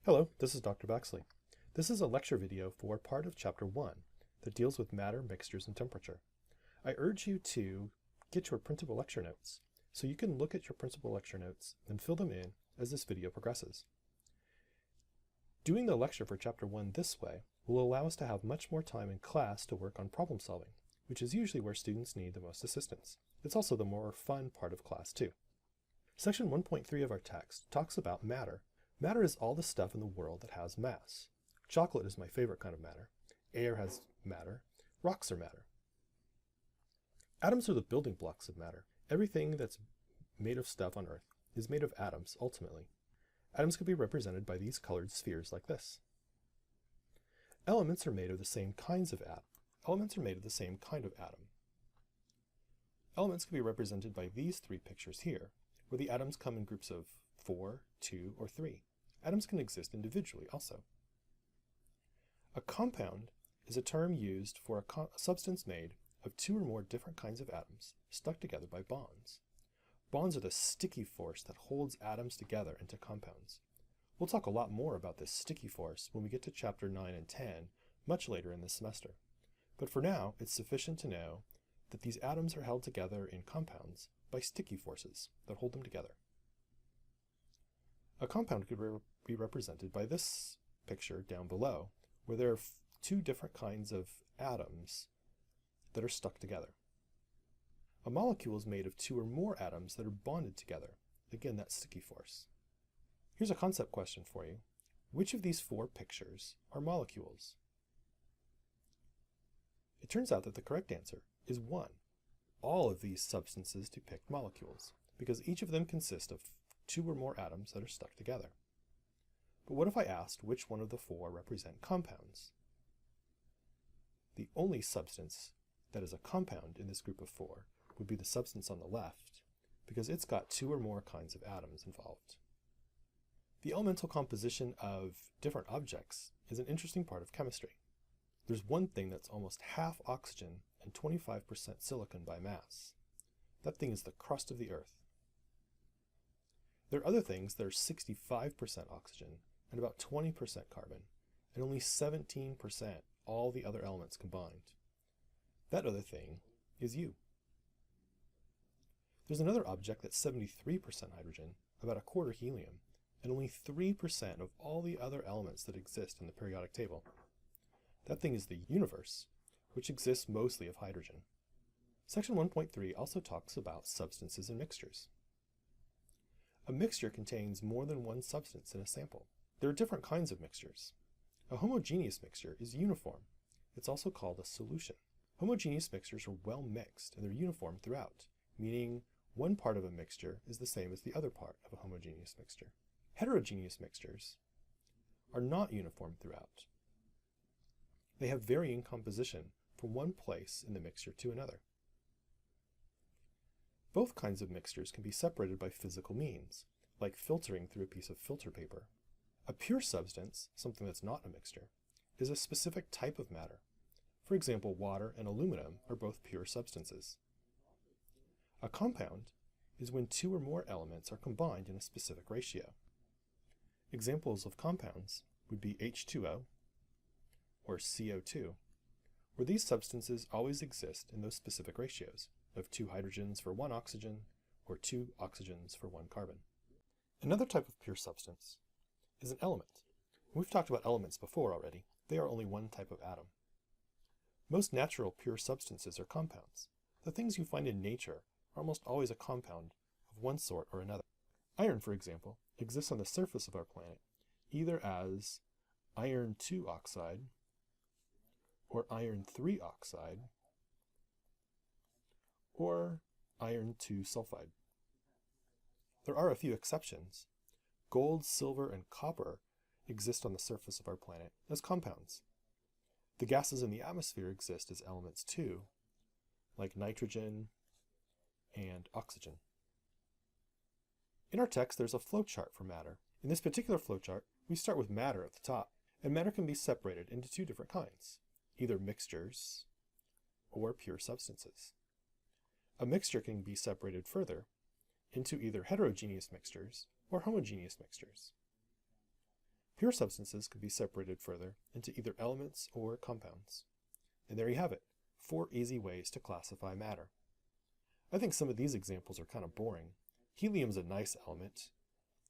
Hello, this is Dr. Baxley. This is a lecture video for part of Chapter 1 that deals with matter, mixtures, and temperature. I urge you to get your printable lecture notes so you can look at your printable lecture notes and fill them in as this video progresses. Doing the lecture for Chapter 1 this way will allow us to have much more time in class to work on problem solving, which is usually where students need the most assistance. It's also the more fun part of class too. Section 1.3 of our text talks about matter. Matter is all the stuff in the world that has mass. Chocolate is my favorite kind of matter. Air has matter. Rocks are matter. Atoms are the building blocks of matter. Everything that's made of stuff on Earth is made of atoms, ultimately. Atoms can be represented by these colored spheres like this. Elements are made of the same kinds of atom. Elements are made of the same kind of atom. Elements can be represented by these three pictures here, where the atoms come in groups of 4, 2, or 3. Atoms can exist individually also. A compound is a term used for a substance made of two or more different kinds of atoms stuck together by bonds. Bonds are the sticky force that holds atoms together into compounds. We'll talk a lot more about this sticky force when we get to Chapter 9 and 10 much later in this semester. But for now, it's sufficient to know that these atoms are held together in compounds by sticky forces that hold them together. A compound could be represented by this picture down below, where there are two different kinds of atoms that are stuck together. A molecule is made of two or more atoms that are bonded together. Again, that sticky force. Here's a concept question for you. Which of these four pictures are molecules? It turns out that the correct answer is 1. All of these substances depict molecules, because each of them consists of two or more atoms that are stuck together. But what if I asked which one of the four represent compounds? The only substance that is a compound in this group of four would be the substance on the left, because it's got two or more kinds of atoms involved. The elemental composition of different objects is an interesting part of chemistry. There's one thing that's almost half oxygen and 25% silicon by mass. That thing is the crust of the Earth. There are other things that are 65% oxygen and about 20% carbon, and only 17% all the other elements combined. That other thing is you. There's another object that's 73% hydrogen, about a quarter helium, and only 3% of all the other elements that exist in the periodic table. That thing is the universe, which exists mostly of hydrogen. Section 1.3 also talks about substances and mixtures. A mixture contains more than one substance in a sample. There are different kinds of mixtures. A homogeneous mixture is uniform. It's also called a solution. Homogeneous mixtures are well mixed and they're uniform throughout, meaning one part of a mixture is the same as the other part of a homogeneous mixture. Heterogeneous mixtures are not uniform throughout. They have varying composition from one place in the mixture to another. Both kinds of mixtures can be separated by physical means, like filtering through a piece of filter paper. A pure substance, something that's not a mixture, is a specific type of matter. For example, water and aluminum are both pure substances. A compound is when two or more elements are combined in a specific ratio. Examples of compounds would be H2O or CO2, where these substances always exist in those specific ratios of 2 hydrogens for 1 oxygen or 2 oxygens for 1 carbon. Another type of pure substance is an element. We've talked about elements before already. They are only one type of atom. Most natural pure substances are compounds. The things you find in nature are almost always a compound of one sort or another. Iron, for example, exists on the surface of our planet either as iron 2 oxide or iron 3 oxide or iron 2 sulfide. There are a few exceptions. Gold, silver, and copper exist on the surface of our planet as compounds. The gases in the atmosphere exist as elements too, like nitrogen and oxygen. In our text, there's a flowchart for matter. In this particular flowchart, we start with matter at the top, and matter can be separated into two different kinds, either mixtures or pure substances. A mixture can be separated further into either heterogeneous mixtures or homogeneous mixtures. Pure substances can be separated further into either elements or compounds. And there you have it, 4 easy ways to classify matter. I think some of these examples are kind of boring. Helium's a nice element.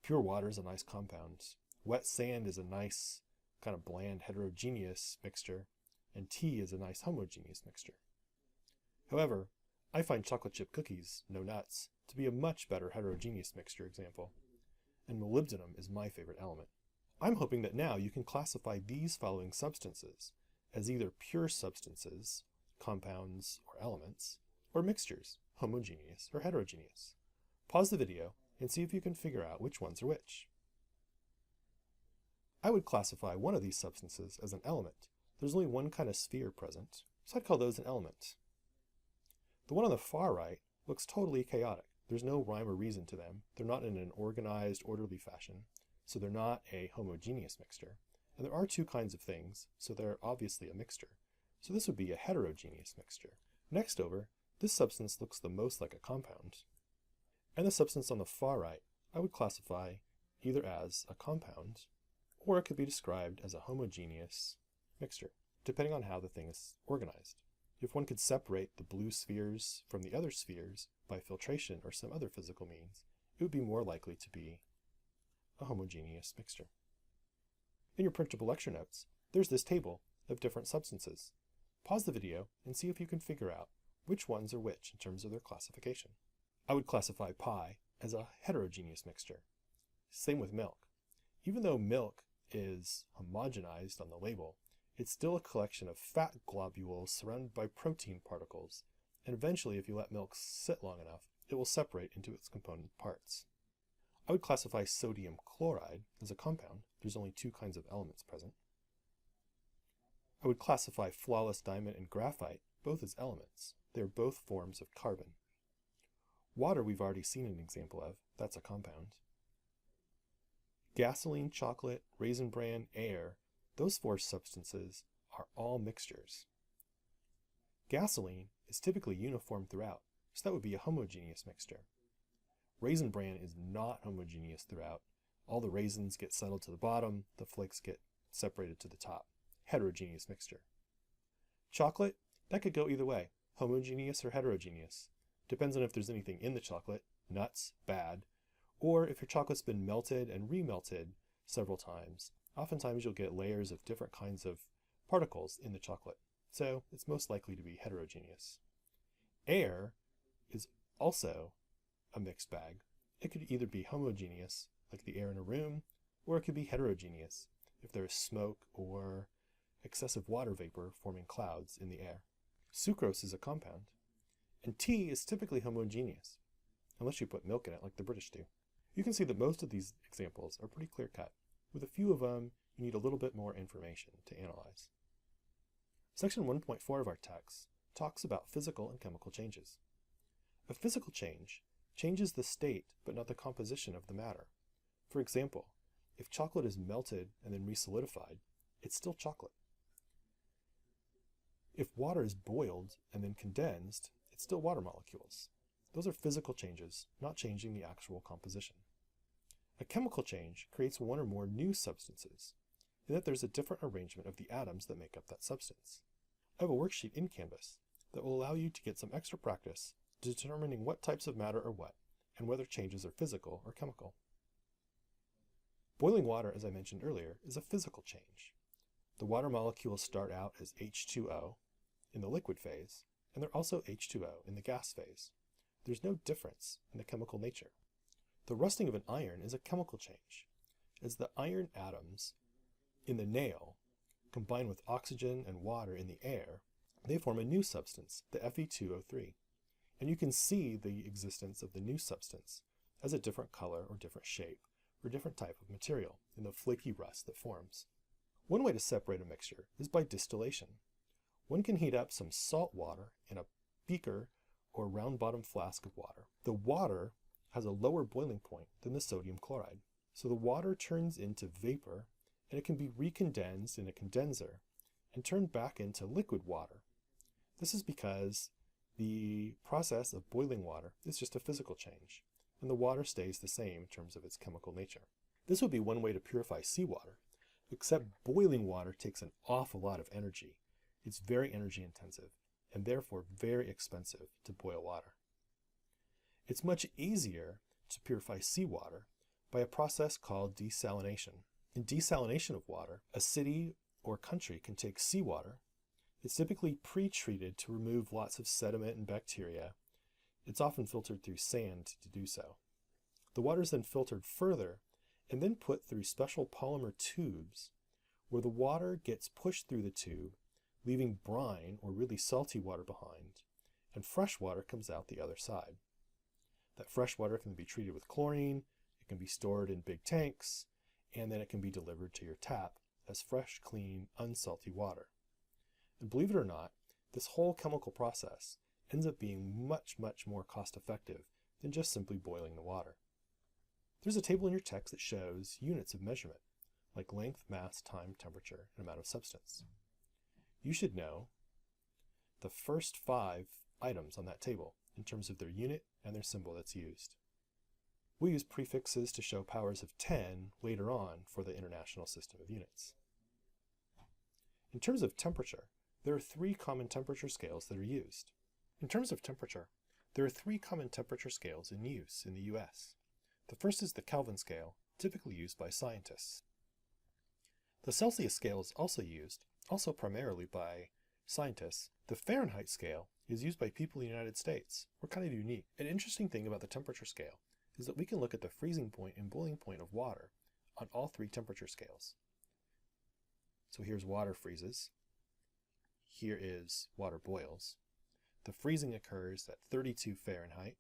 Pure water is a nice compound. Wet sand is a nice, kind of bland, heterogeneous mixture. And tea is a nice homogeneous mixture. However, I find chocolate chip cookies, no nuts, to be a much better heterogeneous mixture example. And molybdenum is my favorite element. I'm hoping that now you can classify these following substances as either pure substances, compounds or elements, or mixtures, homogeneous or heterogeneous. Pause the video and see if you can figure out which ones are which. I would classify one of these substances as an element. There's only one kind of sphere present, so I'd call those an element. The one on the far right looks totally chaotic. There's no rhyme or reason to them. They're not in an organized, orderly fashion, so they're not a homogeneous mixture. And there are 2 kinds of things, so they're obviously a mixture. So this would be a heterogeneous mixture. Next over, this substance looks the most like a compound. And the substance on the far right, I would classify either as a compound, or it could be described as a homogeneous mixture, depending on how the thing is organized. If one could separate the blue spheres from the other spheres by filtration or some other physical means, it would be more likely to be a homogeneous mixture. In your printable lecture notes, there's this table of different substances. Pause the video and see if you can figure out which ones are which in terms of their classification. I would classify pie as a heterogeneous mixture. Same with milk. Even though milk is homogenized on the label, it's still a collection of fat globules surrounded by protein particles, and eventually, if you let milk sit long enough, it will separate into its component parts. I would classify sodium chloride as a compound. There's only 2 kinds of elements present. I would classify flawless diamond and graphite both as elements. They are both forms of carbon. Water we've already seen an example of. That's a compound. Gasoline, chocolate, raisin bran, air, those 4 substances are all mixtures. Gasoline is typically uniform throughout, so that would be a homogeneous mixture. Raisin bran is not homogeneous throughout. All the raisins get settled to the bottom, the flakes get separated to the top. Heterogeneous mixture. Chocolate, that could go either way, homogeneous or heterogeneous. Depends on if there's anything in the chocolate, nuts, bad, or if your chocolate's been melted and remelted several times. Oftentimes you'll get layers of different kinds of particles in the chocolate, so it's most likely to be heterogeneous. Air is also a mixed bag. It could either be homogeneous, like the air in a room, or it could be heterogeneous, if there is smoke or excessive water vapor forming clouds in the air. Sucrose is a compound, and tea is typically homogeneous, unless you put milk in it like the British do. You can see that most of these examples are pretty clear-cut. With a few of them, you need a little bit more information to analyze. Section 1.4 of our text talks about physical and chemical changes. A physical change changes the state but not the composition of the matter. For example, if chocolate is melted and then resolidified, it's still chocolate. If water is boiled and then condensed, it's still water molecules. Those are physical changes, not changing the actual composition. A chemical change creates one or more new substances, in that there's a different arrangement of the atoms that make up that substance. I have a worksheet in Canvas that will allow you to get some extra practice determining what types of matter are what, and whether changes are physical or chemical. Boiling water, as I mentioned earlier, is a physical change. The water molecules start out as H2O in the liquid phase, and they're also H2O in the gas phase. There's no difference in the chemical nature. The rusting of an iron is a chemical change, as the iron atoms in the nail combine with oxygen and water in the air. They form a new substance, the Fe2O3, and you can see the existence of the new substance as a different color or different shape or different type of material in the flaky rust that forms. One way to separate a mixture is by distillation. One can heat up some salt water in a beaker or round-bottom flask of water. The water has a lower boiling point than the sodium chloride, so the water turns into vapor and it can be recondensed in a condenser and turned back into liquid water. This is because the process of boiling water is just a physical change, and the water stays the same in terms of its chemical nature. This would be one way to purify seawater. Except boiling water takes an awful lot of energy. It's very energy intensive and therefore very expensive to boil water. It's much easier to purify seawater by a process called desalination. In desalination of water, a city or country can take seawater. It's typically pre-treated to remove lots of sediment and bacteria. It's often filtered through sand to do so. The water is then filtered further and then put through special polymer tubes where the water gets pushed through the tube, leaving brine or really salty water behind, and fresh water comes out the other side. That fresh water can be treated with chlorine, it can be stored in big tanks, and then it can be delivered to your tap as fresh, clean, unsalty water. And believe it or not, this whole chemical process ends up being much, much more cost-effective than just simply boiling the water. There's a table in your text that shows units of measurement, like length, mass, time, temperature, and amount of substance. You should know the first 5 items on that table in terms of their unit and their symbol that's used. We use prefixes to show powers of 10 later on for the International System of Units. In terms of temperature, there are 3 common temperature scales that are used. In terms of temperature, there are 3 common temperature scales in use in the US. The first is the Kelvin scale, typically used by scientists. The Celsius scale is also used, also primarily by scientists. The Fahrenheit scale is used by people in the United States. We're kind of unique. An interesting thing about the temperature scale is that we can look at the freezing point and boiling point of water on all 3 temperature scales. So here's water freezes. Here is water boils. The freezing occurs at 32 Fahrenheit,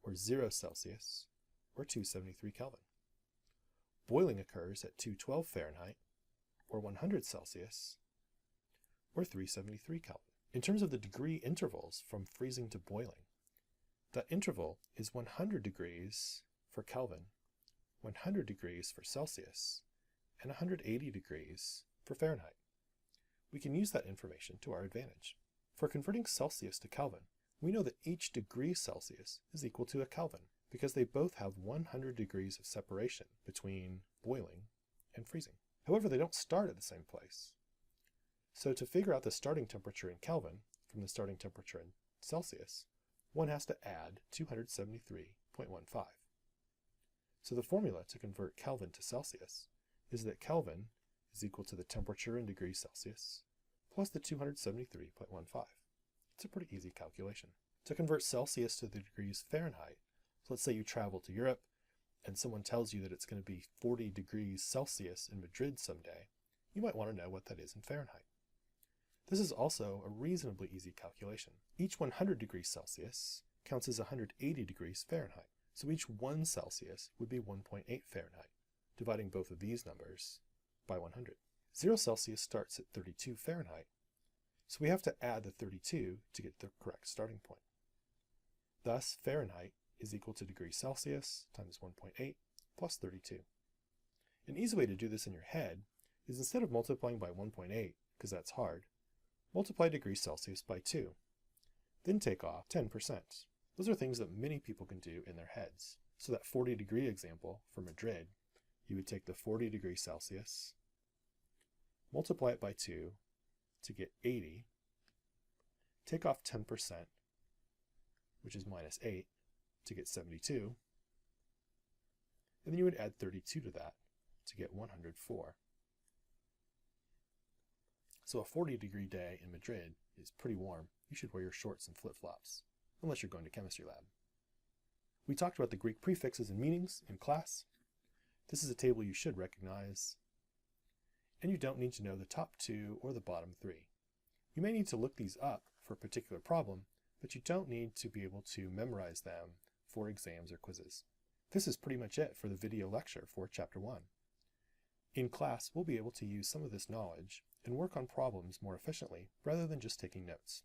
or 0 Celsius, or 273 Kelvin. Boiling occurs at 212 Fahrenheit, or 100 Celsius, or 373 Kelvin. In terms of the degree intervals from freezing to boiling, that interval is 100 degrees for Kelvin, 100 degrees for Celsius, and 180 degrees for Fahrenheit. We can use that information to our advantage. For converting Celsius to Kelvin, we know that each degree Celsius is equal to a Kelvin because they both have 100 degrees of separation between boiling and freezing. However, they don't start at the same place. So to figure out the starting temperature in Kelvin from the starting temperature in Celsius, one has to add 273.15. So the formula to convert Kelvin to Celsius is that Kelvin is equal to the temperature in degrees Celsius plus the 273.15. It's a pretty easy calculation. To convert Celsius to the degrees Fahrenheit, so let's say you travel to Europe and someone tells you that it's going to be 40 degrees Celsius in Madrid someday, you might want to know what that is in Fahrenheit. This is also a reasonably easy calculation. Each 100 degrees Celsius counts as 180 degrees Fahrenheit, so each 1 Celsius would be 1.8 Fahrenheit, dividing both of these numbers by 100. 0 Celsius starts at 32 Fahrenheit, so we have to add the 32 to get the correct starting point. Thus, Fahrenheit is equal to degrees Celsius times 1.8 plus 32. An easy way to do this in your head is instead of multiplying by 1.8, because that's hard, multiply degrees Celsius by 2. Then take off 10%. Those are things that many people can do in their heads. So that 40 degree example for Madrid, you would take the 40 degrees Celsius, multiply it by 2 to get 80, take off 10%, which is minus 8, to get 72, and then you would add 32 to that to get 104. So a 40 degree day in Madrid is pretty warm. You should wear your shorts and flip-flops, unless you're going to chemistry lab. We talked about the Greek prefixes and meanings in class. This is a table you should recognize, and you don't need to know the top 2 or the bottom 3. You may need to look these up for a particular problem, but you don't need to be able to memorize them for exams or quizzes. This is pretty much it for the video lecture for Chapter 1. In class, we'll be able to use some of this knowledge and work on problems more efficiently rather than just taking notes.